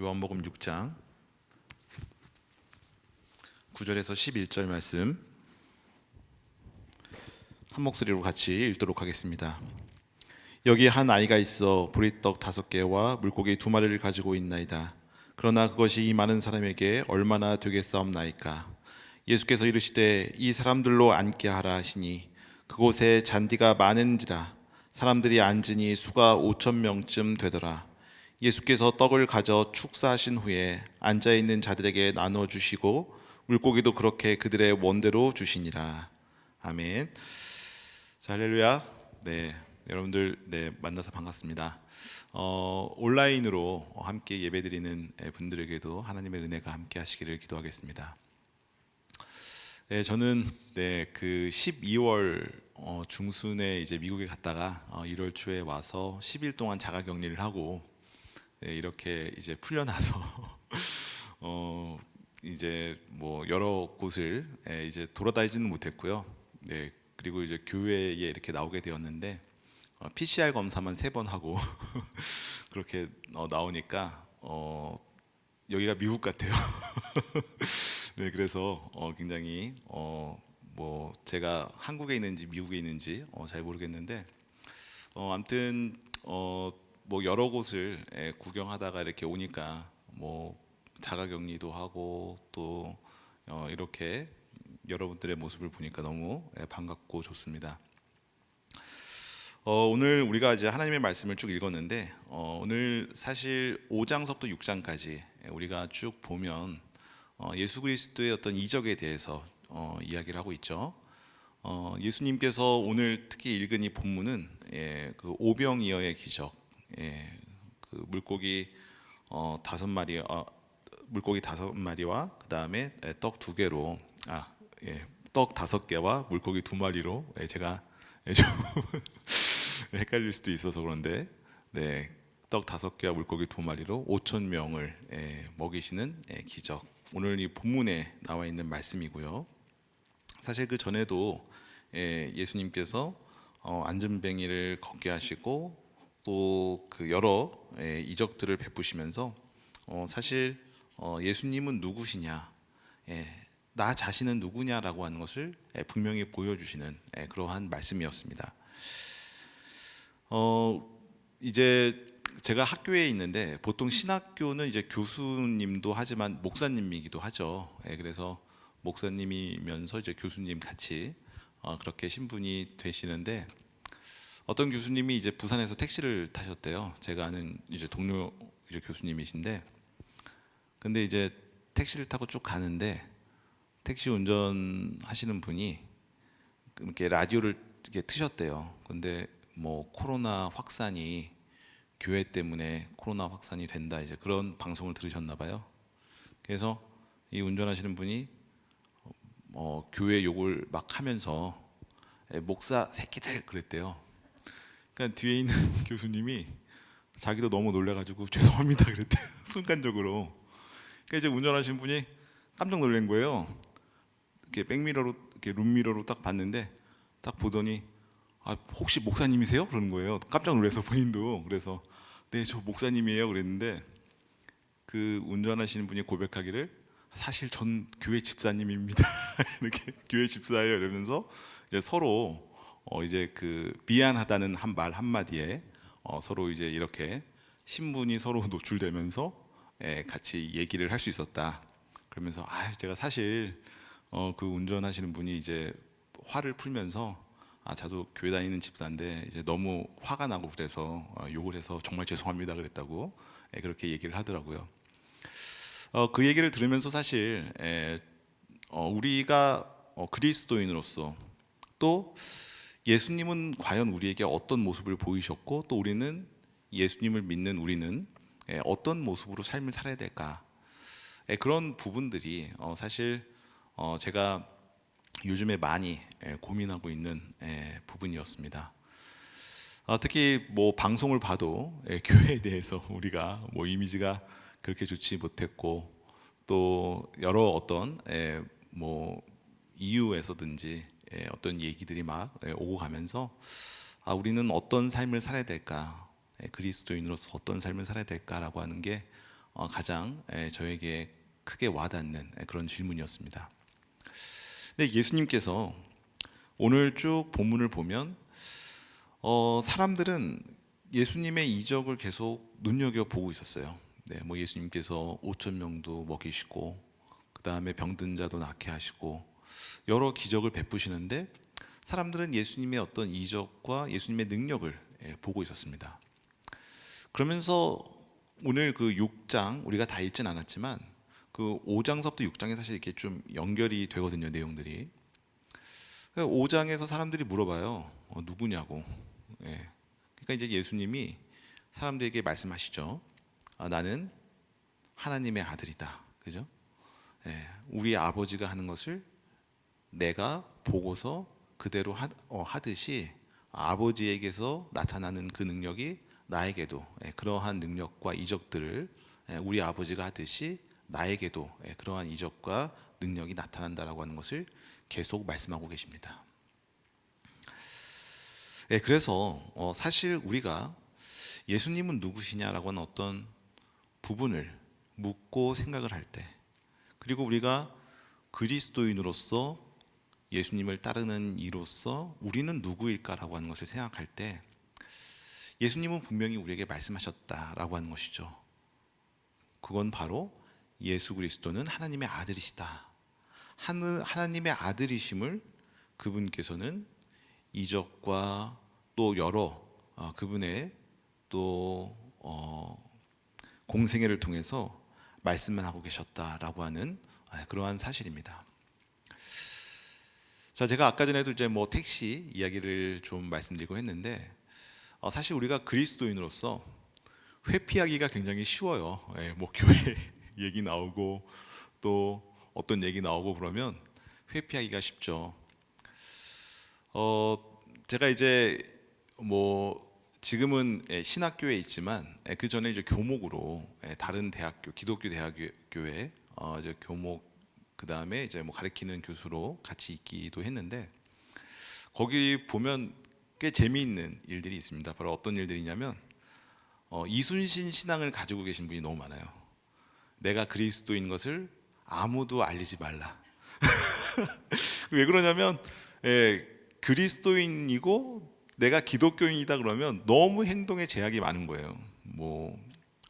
요한복음 6장 9절에서 11절 말씀 한 목소리로 같이 읽도록 하겠습니다. 여기 한 아이가 있어 보리떡 5개와 물고기 2마리를 가지고 있나이다. 그러나 그것이 이 많은 사람에게 얼마나 되겠사옵나이까. 예수께서 이르시되 이 사람들로 앉게 하라 하시니 그곳에 잔디가 많은지라 사람들이 앉으니 수가 5,000명쯤 되더라. 예수께서 떡을 가져 축사하신 후에 앉아있는 자들에게 나눠 주시고 물고기도 그렇게 그들의 원대로 주시니라. 아멘. 자, 할렐루야. 네, 여러분들 만나서 반갑습니다. 온라인으로 함께 예배드리는 분들에게도 하나님의 은혜가 함께 하시기를 기도하겠습니다. 네, 저는 그 12월 중순에 이제 미국에 갔다가 1월 초에 와서 10일 동안 자가격리를 하고 이렇게 이제 풀려나서 이제 뭐 여러 곳을 이제 돌아다니지는 못했고요. 그리고 이제 교회에 이렇게 나오게 되었는데 PCR 검사만 3번 하고 그렇게 나오니까 여기가 미국 같아요. 네, 그래서 굉장히 뭐 제가 한국에 있는지 미국에 있는지 잘 모르겠는데 아무튼 뭐 여러 곳을 구경하다가 이렇게 오니까 뭐 자가격리도 하고 또 이렇게 여러분들의 모습을 보니까 너무 반갑고 좋습니다. 오늘 우리가 이제 하나님의 말씀을 쭉 읽었는데 오늘 사실 5장서부터 6장까지 우리가 쭉 보면 예수 그리스도의 어떤 이적에 대해서 이야기를 하고 있죠. 예수님께서 오늘 특히 읽은 이 본문은 그 오병이어의 기적, 그 물고기 5마리, 물고기 5마리와 그 다음에 떡 2개로, 떡 5개와 물고기 2마리로 제가 좀 헷갈릴 수도 있어서 그런데, 떡 5개와 물고기 2마리로 5,000명을 먹이시는 기적. 오늘 이 본문에 나와 있는 말씀이고요. 사실 그 전에도 예수님께서 안전뱅이를 걷게 하시고 또 그 여러 이적들을 베푸시면서 사실 예수님은 누구시냐, 나 자신은 누구냐라고 하는 것을 분명히 보여주시는 그러한 말씀이었습니다. 이제 제가 학교에 있는데 보통 신학교는 이제 교수님도 하지만 목사님이기도 하죠. 그래서 목사님이면서 이제 교수님 같이 그렇게 신분이 되시는데 어떤 교수님이 이제 부산에서 택시를 타셨대요. 제가 아는 이제 동료 이제 교수님이신데, 근데 이제 택시를 타고 쭉 가는데 택시 운전하시는 분이 이렇게 라디오를 이렇게 트셨대요. 근데 뭐 코로나 확산이 교회 때문에 코로나 확산이 된다 이제 그런 방송을 들으셨나 봐요. 그래서 이 운전하시는 분이 교회 욕을 막 하면서 목사 새끼들 그랬대요. 그러니까 뒤에 있는 교수님이 자기도 너무 놀래가지고 죄송합니다 그랬대요. 순간적으로. 그러니까 이제 운전하신 분이 깜짝 놀란 거예요. 이렇게 백미러로, 이렇게 룸미러로 딱 봤는데 딱 보더니 혹시 목사님이세요? 그러는 거예요. 깜짝 놀라서 본인도. 그래서 네, 저 목사님이에요 그랬는데 그 운전하시는 분이 고백하기를 사실 전 교회 집사님입니다. 이렇게 교회 집사예요 이러면서 이제 서로 이제 그 미안하다는 한 말 한마디에 서로 이제 이렇게 신분이 서로 노출되면서 같이 얘기를 할 수 있었다. 그러면서 제가 사실 그 운전하시는 분이 이제 화를 풀면서 저도 교회 다니는 집사인데 이제 너무 화가 나고 그래서 욕을 해서 정말 죄송합니다 그랬다고 그렇게 얘기를 하더라고요. 그 얘기를 들으면서 사실 우리가 그리스도인으로서 또 예수님은 과연 우리에게 어떤 모습을 보이셨고 또 우리는 예수님을 믿는 우리는 어떤 모습으로 삶을 살아야 될까, 그런 부분들이 사실 제가 요즘에 많이 고민하고 있는 부분이었습니다. 특히 뭐 방송을 봐도 교회에 대해서 우리가 뭐 이미지가 그렇게 좋지 못했고 또 여러 어떤 뭐 이유에서든지 어떤 얘기들이 막 오고 가면서 우리는 어떤 삶을 살아야 될까, 그리스도인으로서 어떤 삶을 살아야 될까라고 하는 게 가장 저에게 크게 와닿는 그런 질문이었습니다. 근데 예수님께서 오늘 쭉 본문을 보면 사람들은 예수님의 이적을 계속 눈여겨 보고 있었어요. 네, 뭐 예수님께서 5천 명도 먹이시고 그 다음에 병든 자도 낫게 하시고 여러 기적을 베푸시는데 사람들은 예수님의 어떤 이적과 예수님의 능력을 보고 있었습니다. 그러면서 오늘 그 6장 우리가 다 읽진 않았지만 그 5장서부터 6장에 사실 이렇게 좀 연결이 되거든요, 내용들이. 5장에서 사람들이 물어봐요. 누구냐고. 예. 그러니까 이제 예수님이 사람들에게 말씀하시죠. 나는 하나님의 아들이다. 그죠? 예. 우리 아버지가 하는 것을 내가 보고서 그대로 하듯이 아버지에게서 나타나는 그 능력이 나에게도 그러한 능력과 이적들을 우리 아버지가 하듯이 나에게도 그러한 이적과 능력이 나타난다라고 하는 것을 계속 말씀하고 계십니다. 그래서 사실 우리가 예수님은 누구시냐라고 하는 어떤 부분을 묻고 생각을 할 때, 그리고 우리가 그리스도인으로서 예수님을 따르는 이로서 우리는 누구일까라고 하는 것을 생각할 때 예수님은 분명히 우리에게 말씀하셨다라고 하는 것이죠. 그건 바로 예수 그리스도는 하나님의 아들이시다. 하나님의 아들이심을 그분께서는 이적과 또 여러 그분의 또 공생애를 통해서 말씀을 하고 계셨다라고 하는 그러한 사실입니다. 자, 제가 아까 전에도 이제 뭐 택시 이야기를 좀 말씀드리고 했는데 사실 우리가 그리스도인으로서 회피하기가 굉장히 쉬워요. 뭐 교회 얘기 나오고 또 어떤 얘기 나오고 그러면 회피하기가 쉽죠. 제가 이제 뭐 지금은 신학교에 있지만 그 전에 이제 교목으로 다른 대학교, 기독교 대학교에 이제 교목 그 다음에 이제 뭐 가르치는 교수로 같이 있기도 했는데 거기 보면 꽤 재미있는 일들이 있습니다. 바로 어떤 일들이냐면 이순신 신앙을 가지고 계신 분이 너무 많아요. 내가 그리스도인 것을 아무도 알리지 말라. 왜 그러냐면 그리스도인이고 내가 기독교인이다 그러면 너무 행동에 제약이 많은 거예요. 뭐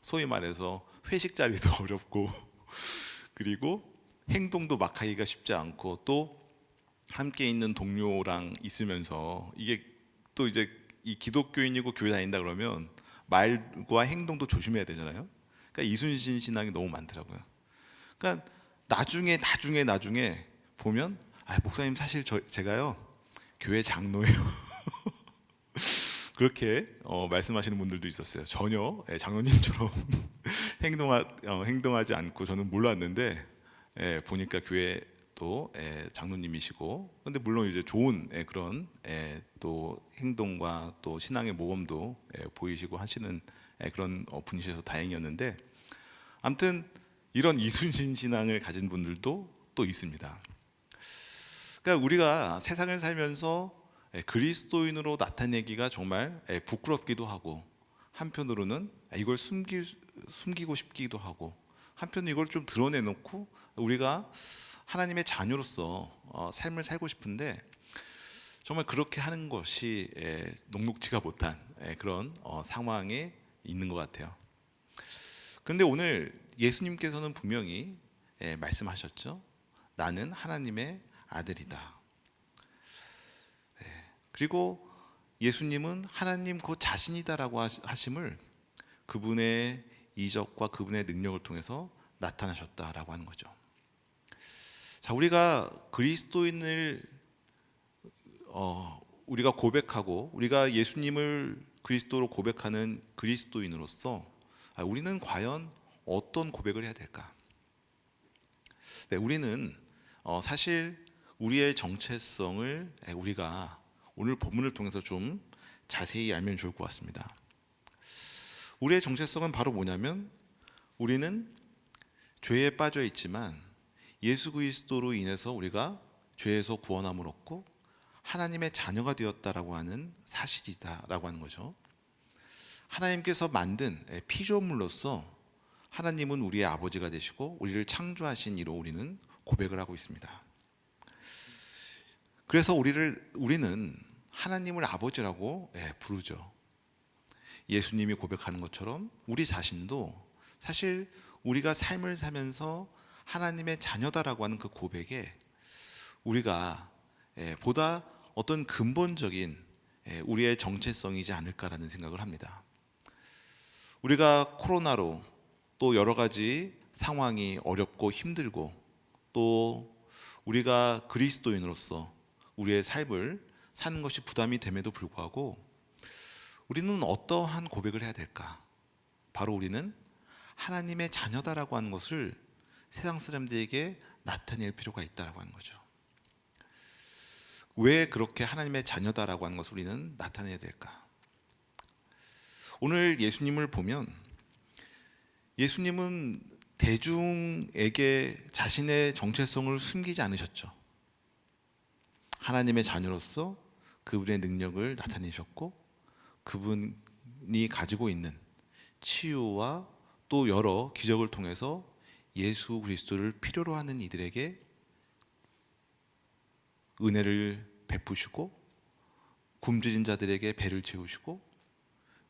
소위 말해서 회식 자리도 어렵고 그리고 행동도 막 하기가 쉽지 않고 또 함께 있는 동료랑 있으면서 이게 또 이제 이 기독교인이고 교회 다닌다 그러면 말과 행동도 조심해야 되잖아요. 그러니까 이순신 신앙이 너무 많더라고요. 그러니까 나중에 보면 목사님 사실 제가요 교회 장로예요. 그렇게 말씀하시는 분들도 있었어요. 전혀 장로님처럼 행동하지 않고 저는 몰랐는데 보니까 교회 또 장로님이시고, 근데 물론 이제 좋은 그런 또 행동과 또 신앙의 모범도 보이시고 하시는 그런 분이셔서 다행이었는데, 아무튼 이런 이순신 신앙을 가진 분들도 또 있습니다. 그러니까 우리가 세상을 살면서 그리스도인으로 나타내기가 정말 부끄럽기도 하고, 한편으로는 이걸 숨기고 싶기도 하고, 한편으로 이걸 좀 드러내놓고 우리가 하나님의 자녀로서 삶을 살고 싶은데 정말 그렇게 하는 것이 녹록지가 못한 그런 상황에 있는 것 같아요. 그런데 오늘 예수님께서는 분명히 말씀하셨죠. 나는 하나님의 아들이다. 그리고 예수님은 하나님 곧 자신이다라고 하심을 그분의 이적과 그분의 능력을 통해서 나타나셨다라고 하는 거죠. 자, 우리가 그리스도인을 우리가 고백하고 우리가 예수님을 그리스도로 고백하는 그리스도인으로서 우리는 과연 어떤 고백을 해야 될까? 네, 우리는 사실 우리의 정체성을 우리가 오늘 본문을 통해서 좀 자세히 알면 좋을 것 같습니다. 우리의 정체성은 바로 뭐냐면 우리는 죄에 빠져 있지만 예수 그리스도로 인해서 우리가 죄에서 구원함을 얻고 하나님의 자녀가 되었다라고 하는 사실이다라고 하는 거죠. 하나님께서 만든 피조물로서 하나님은 우리의 아버지가 되시고 우리를 창조하신 이로 우리는 고백을 하고 있습니다. 그래서 우리는 하나님을 아버지라고 부르죠. 예수님이 고백하는 것처럼 우리 자신도 사실 우리가 삶을 살면서 하나님의 자녀다라고 하는 그 고백에 우리가 보다 어떤 근본적인 우리의 정체성이지 않을까라는 생각을 합니다. 우리가 코로나로 또 여러 가지 상황이 어렵고 힘들고 또 우리가 그리스도인으로서 우리의 삶을 사는 것이 부담이 됨에도 불구하고 우리는 어떠한 고백을 해야 될까? 바로 우리는 하나님의 자녀다라고 하는 것을 세상 사람들에게 나타낼 필요가 있다라고 하는 거죠. 왜 그렇게 하나님의 자녀다라고 하는 것을 우리는 나타내야 될까? 오늘 예수님을 보면 예수님은 대중에게 자신의 정체성을 숨기지 않으셨죠. 하나님의 자녀로서 그분의 능력을 나타내셨고 그분이 가지고 있는 치유와 또 여러 기적을 통해서 예수 그리스도를 필요로 하는 이들에게 은혜를 베푸시고 굶주린 자들에게 배를 채우시고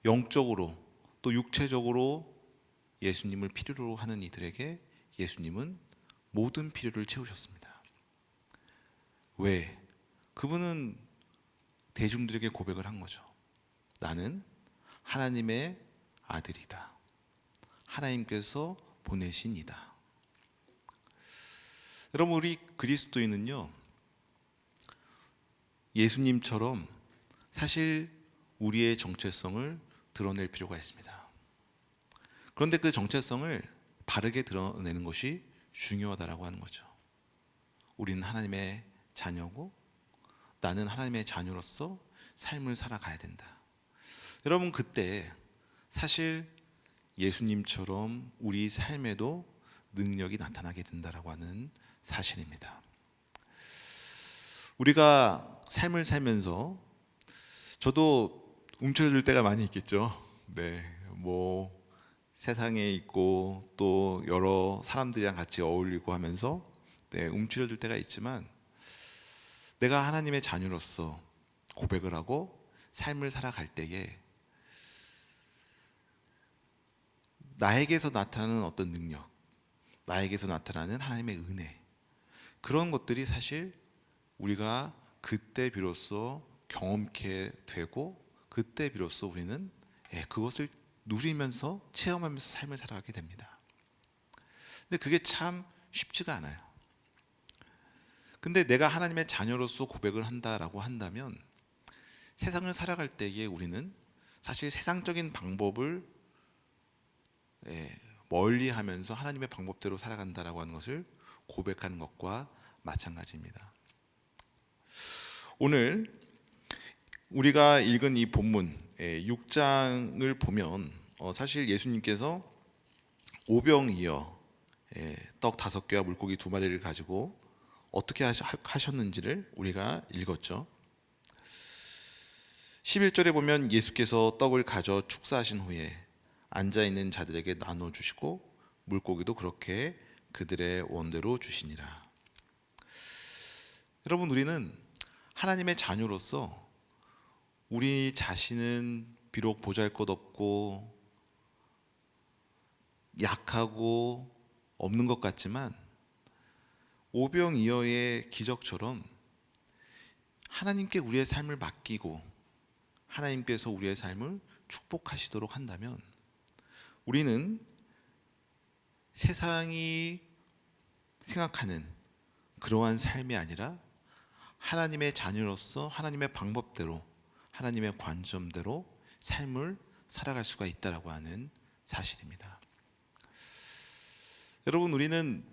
영적으로 또 육체적으로 예수님을 필요로 하는 이들에게 예수님은 모든 필요를 채우셨습니다. 왜? 그분은 대중들에게 고백을 한 거죠. 나는 하나님의 아들이다. 하나님께서 보내신 이다. 여러분, 우리 그리스도인은요, 예수님처럼 사실 우리의 정체성을 드러낼 필요가 있습니다. 그런데 그 정체성을 바르게 드러내는 것이 중요하다라고 하는 거죠. 우리는 하나님의 자녀고 나는 하나님의 자녀로서 삶을 살아가야 된다. 여러분, 그때 사실 예수님처럼 우리 삶에도 능력이 나타나게 된다라고 하는 사실입니다. 우리가 삶을 살면서 저도 움츠러들 때가 많이 있겠죠. 뭐 세상에 있고 또 여러 사람들이랑 같이 어울리고 하면서 움츠러들 때가 있지만 내가 하나님의 자녀로서 고백을 하고 삶을 살아갈 때에 나에게서 나타나는 어떤 능력, 나에게서 나타나는 하나님의 은혜, 그런 것들이 사실 우리가 그때 비로소 경험케 되고 그때 비로소 우리는 그것을 누리면서 체험하면서 삶을 살아가게 됩니다. 근데 그게 참 쉽지가 않아요. 근데 내가 하나님의 자녀로서 고백을 한다라고 한다면 세상을 살아갈 때에 우리는 사실 세상적인 방법을 멀리하면서 하나님의 방법대로 살아간다라고 하는 것을 고백하는 것과 마찬가지입니다. 오늘 우리가 읽은 이 본문 6장을 보면 사실 예수님께서 오병이어 떡 5개와 물고기 2마리를 가지고 어떻게 하셨는지를 우리가 읽었죠. 11절에 보면 예수께서 떡을 가져 축사하신 후에 앉아있는 자들에게 나눠주시고 물고기도 그렇게 그들의 원대로 주시니라. 여러분, 우리는 하나님의 자녀로서 우리 자신은 비록 보잘것없고 약하고 없는 것 같지만 오병이어의 기적처럼 하나님께 우리의 삶을 맡기고 하나님께서 우리의 삶을 축복하시도록 한다면 우리는 세상이 생각하는 그러한 삶이 아니라 하나님의 자녀로서 하나님의 방법대로 하나님의 관점대로 삶을 살아갈 수가 있다라고 하는 사실입니다. 여러분, 우리는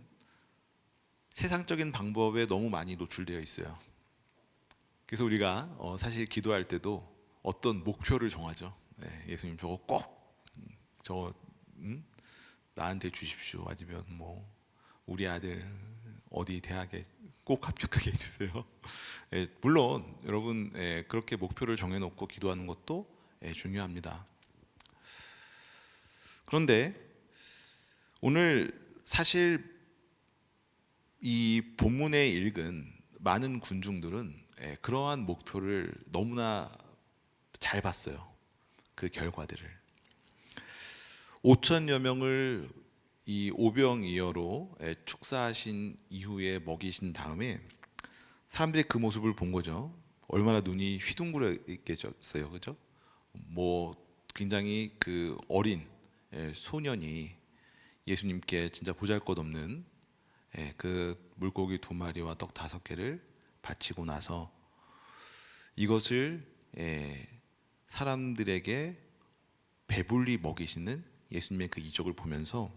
세상적인 방법에 너무 많이 노출되어 있어요. 그래서 우리가 사실 기도할 때도 어떤 목표를 정하죠. 예수님 저거 꼭 저거 나한테 주십시오. 아니면 뭐 우리 아들 어디 대학에 꼭 합격하게 해주세요. 물론 여러분 그렇게 목표를 정해놓고 기도하는 것도 중요합니다. 그런데 오늘 사실 이 본문에 읽은 많은 군중들은 그러한 목표를 너무나 잘 봤어요. 그 결과들을 5천여 명을 이 오병이어로 축사하신 이후에 먹이신 다음에 사람들이 그 모습을 본 거죠. 얼마나 눈이 휘둥그레 있겠어요, 그죠? 뭐 굉장히 그 어린 소년이 예수님께 진짜 보잘것없는 그 물고기 2마리와 떡 5개를 바치고 나서 이것을 사람들에게 배불리 먹이시는 예수님의 그 이적을 보면서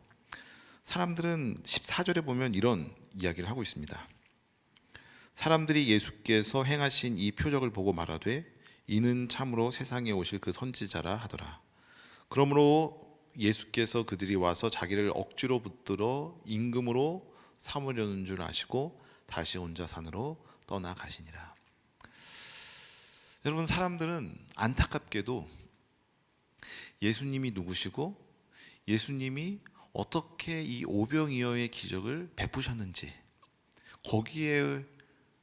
사람들은 14절에 보면 이런 이야기를 하고 있습니다. 사람들이 예수께서 행하신 이 표적을 보고 말하되 이는 참으로 세상에 오실 그 선지자라 하더라. 그러므로 예수께서 그들이 와서 자기를 억지로 붙들어 임금으로 삼으려는 줄 아시고 다시 혼자 산으로 떠나가시니라. 여러분, 사람들은 안타깝게도 예수님이 누구시고 예수님이 어떻게 이 오병이어의 기적을 베푸셨는지 거기에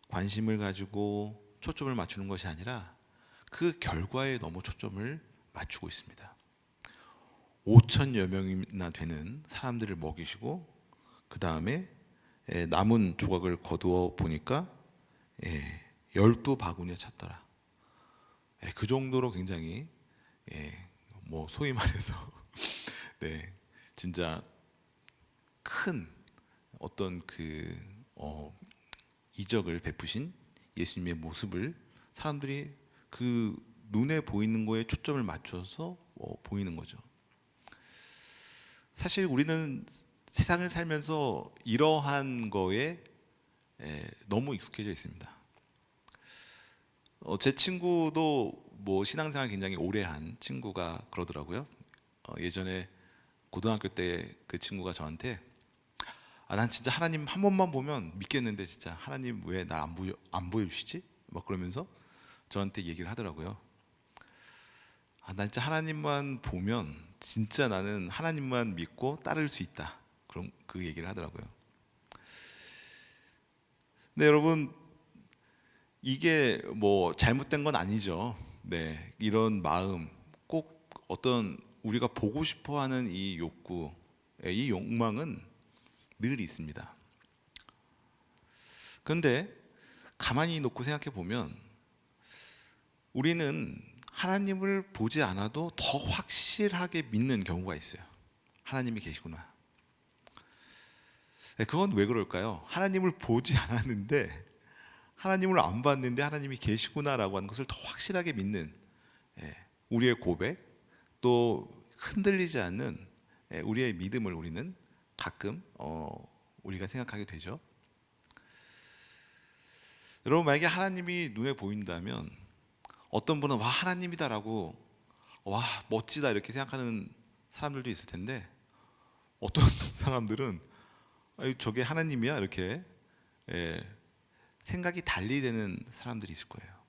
관심을 가지고 초점을 맞추는 것이 아니라 그 결과에 너무 초점을 맞추고 있습니다. 5천여 명이나 되는 사람들을 먹이시고 그 다음에 남은 조각을 거두어 보니까 12바구니에 찼더라. 그 정도로 굉장히 뭐 소위 말해서 네, 진짜 큰 어떤 그 이적을 베푸신 예수님의 모습을 사람들이 그 눈에 보이는 거에 초점을 맞춰서 보이는 거죠. 사실 우리는 세상을 살면서 이러한 거에 너무 익숙해져 있습니다. 제 친구도 뭐 신앙생활 굉장히 오래 한 친구가 그러더라고요. 예전에 고등학교 때 그 친구가 저한테 난 진짜 하나님 한 번만 보면 믿겠는데 진짜 하나님 왜 날 안 보여주시지? 막 그러면서 저한테 얘기를 하더라고요. 난 진짜 하나님만 보면 진짜 나는 하나님만 믿고 따를 수 있다. 그럼 그 얘기를 하더라고요. 근데 여러분, 이게 뭐 잘못된 건 아니죠. 네, 이런 마음, 꼭 어떤 우리가 보고 싶어하는 이 욕구, 이 욕망은 늘 있습니다. 그런데 가만히 놓고 생각해 보면 우리는 하나님을 보지 않아도 더 확실하게 믿는 경우가 있어요. 하나님이 계시구나. 그건 왜 그럴까요? 하나님을 보지 않았는데 하나님을 안 봤는데 하나님이 계시구나라고 하는 것을 더 확실하게 믿는 우리의 고백, 또 흔들리지 않는 우리의 믿음을 우리는 가끔 우리가 생각하게 되죠. 여러분, 만약에 하나님이 눈에 보인다면 어떤 분은 와 하나님이다라고 와 멋지다 이렇게 생각하는 사람들도 있을 텐데 어떤 사람들은 저게 하나님이야 이렇게 생각이 달리 되는 사람들이 있을 거예요.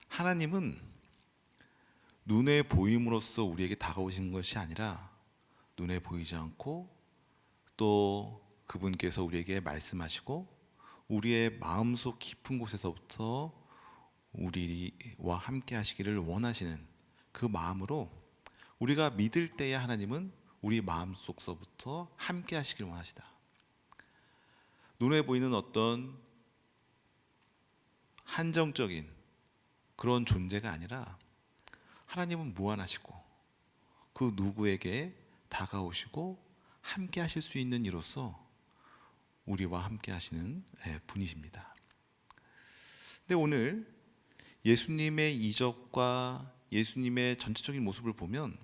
하나님은 눈에 보임으로써 우리에게 다가오신 것이 아니라 눈에 보이지 않고 또 그분께서 우리에게 말씀하시고 우리의 마음속 깊은 곳에서부터 우리와 함께 하시기를 원하시는 그 마음으로 우리가 믿을 때에 하나님은 우리 마음속서부터 함께 하시기를 원하시다. 눈에 보이는 어떤 한정적인 그런 존재가 아니라 하나님은 무한하시고 그 누구에게 다가오시고 함께 하실 수 있는 이로서 우리와 함께 하시는 분이십니다. 근데 오늘 예수님의 이적과 예수님의 전체적인 모습을 보면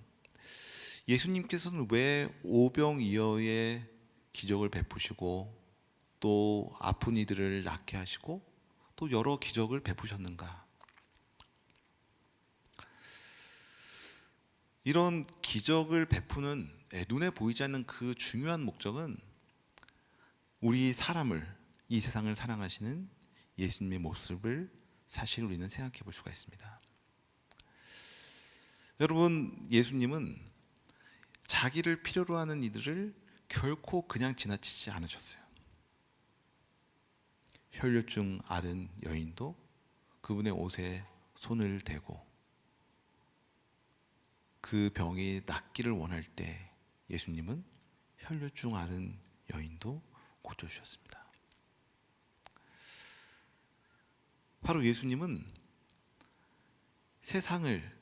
예수님께서는 왜 오병이어의 기적을 베푸시고 또 아픈 이들을 낫게 하시고 또 여러 기적을 베푸셨는가? 이런 기적을 베푸는 눈에 보이지 않는 그 중요한 목적은 우리 사람을, 이 세상을 사랑하시는 예수님의 모습을 사실 우리는 생각해 볼 수가 있습니다. 여러분, 예수님은 자기를 필요로 하는 이들을 결코 그냥 지나치지 않으셨어요. 혈류증 앓은 여인도 그분의 옷에 손을 대고 그 병이 낫기를 원할 때 예수님은 혈류증 앓은 여인도 고쳐주셨습니다. 바로 예수님은 세상을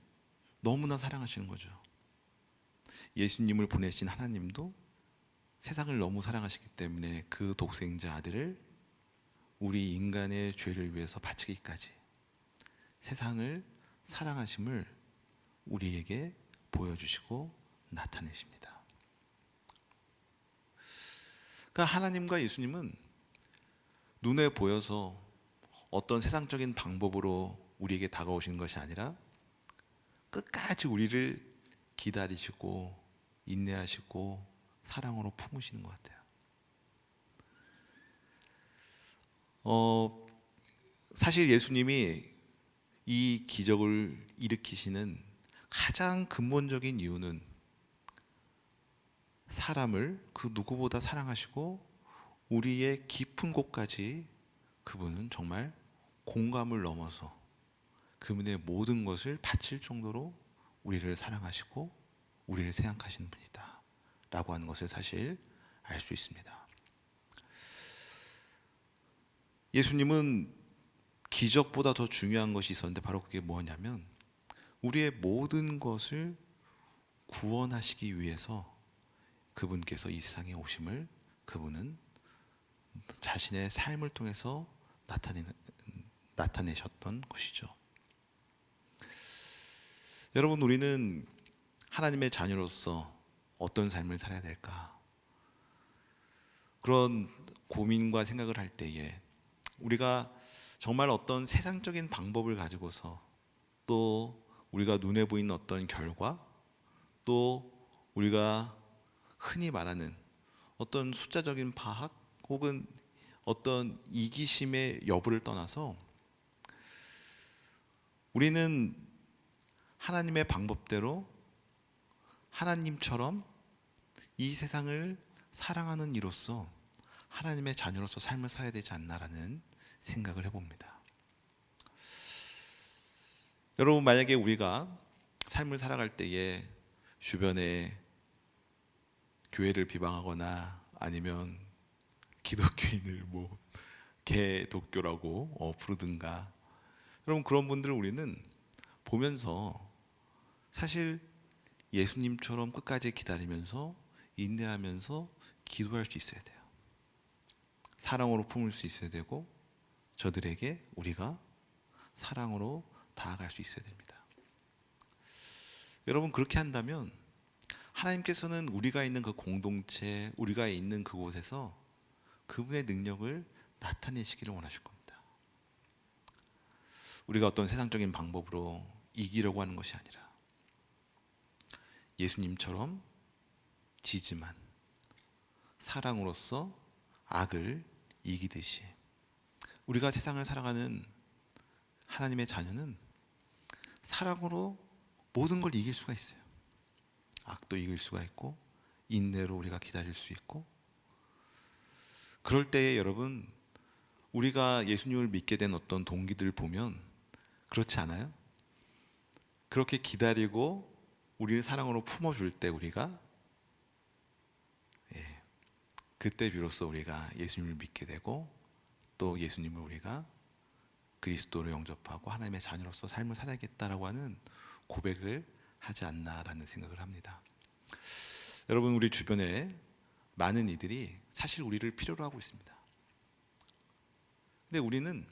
너무나 사랑하시는 거죠. 예수님을 보내신 하나님도 세상을 너무 사랑하시기 때문에 그 독생자 아들을 우리 인간의 죄를 위해서 바치기까지 세상을 사랑하심을 우리에게 보여주시고 나타내십니다. 그러니까 하나님과 예수님은 눈에 보여서 어떤 세상적인 방법으로 우리에게 다가오시는 것이 아니라 끝까지 우리를 기다리시고 인내하시고 사랑으로 품으시는 것 같아요. 사실 예수님이 이 기적을 일으키시는 가장 근본적인 이유는 사람을 그 누구보다 사랑하시고 우리의 깊은 곳까지 그분은 정말 공감을 넘어서 그분의 모든 것을 바칠 정도로 우리를 사랑하시고 우리를 생각하시는 분이다 라고 하는 것을 사실 알 수 있습니다. 예수님은 기적보다 더 중요한 것이 있었는데 바로 그게 뭐냐면 우리의 모든 것을 구원하시기 위해서 그분께서 이 세상에 오심을 그분은 자신의 삶을 통해서 나타내셨던 것이죠. 여러분, 우리는 하나님의 자녀로서 어떤 삶을 살아야 될까? 그런 고민과 생각을 할 때에 우리가 정말 어떤 세상적인 방법을 가지고서 또 우리가 눈에 보이는 어떤 결과 또 우리가 흔히 말하는 어떤 숫자적인 파악 혹은 어떤 이기심의 여부를 떠나서 우리는 하나님의 방법대로 하나님처럼 이 세상을 사랑하는 이로서 하나님의 자녀로서 삶을 살아야 되지 않나라는 생각을 해봅니다. 여러분, 만약에 우리가 삶을 살아갈 때에 주변에 교회를 비방하거나 아니면 기독교인을 개독교라고 부르든가, 여러분 그런 분들을 우리는 보면서 사실 예수님처럼 끝까지 기다리면서 인내하면서 기도할 수 있어야 돼요. 사랑으로 품을 수 있어야 되고 저들에게 우리가 사랑으로 다가갈 수 있어야 됩니다. 여러분, 그렇게 한다면 하나님께서는 우리가 있는 그 공동체, 우리가 있는 그곳에서 그분의 능력을 나타내시기를 원하실 겁니다. 우리가 어떤 세상적인 방법으로 이기려고 하는 것이 아니라 예수님처럼 지지만 사랑으로서 악을 이기듯이 우리가 세상을 살아가는 하나님의 자녀는 사랑으로 모든 걸 이길 수가 있어요. 악도 이길 수가 있고 인내로 우리가 기다릴 수 있고, 그럴 때에 여러분 우리가 예수님을 믿게 된 어떤 동기들 보면 그렇지 않아요? 그렇게 기다리고 우리를 사랑으로 품어줄 때 우리가 그때 비로소 우리가 예수님을 믿게 되고 또 예수님을 우리가 그리스도로 영접하고 하나님의 자녀로서 삶을 살아야겠다라고 하는 고백을 하지 않나라는 생각을 합니다. 여러분, 우리 주변에 많은 이들이 사실 우리를 필요로 하고 있습니다. 근데 우리는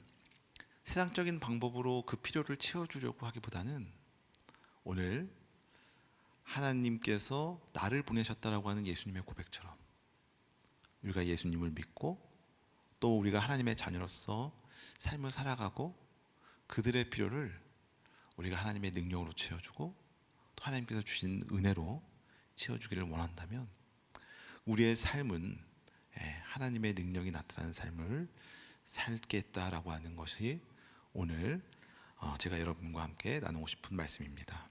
세상적인 방법으로 그 필요를 채워주려고 하기보다는 오늘 하나님께서 나를 보내셨다라고 하는 예수님의 고백처럼 우리가 예수님을 믿고 또 우리가 하나님의 자녀로서 삶을 살아가고 그들의 필요를 우리가 하나님의 능력으로 채워주고 또 하나님께서 주신 은혜로 채워주기를 원한다면 우리의 삶은 하나님의 능력이 나타나는 삶을 살겠다라고 하는 것이 오늘 제가 여러분과 함께 나누고 싶은 말씀입니다.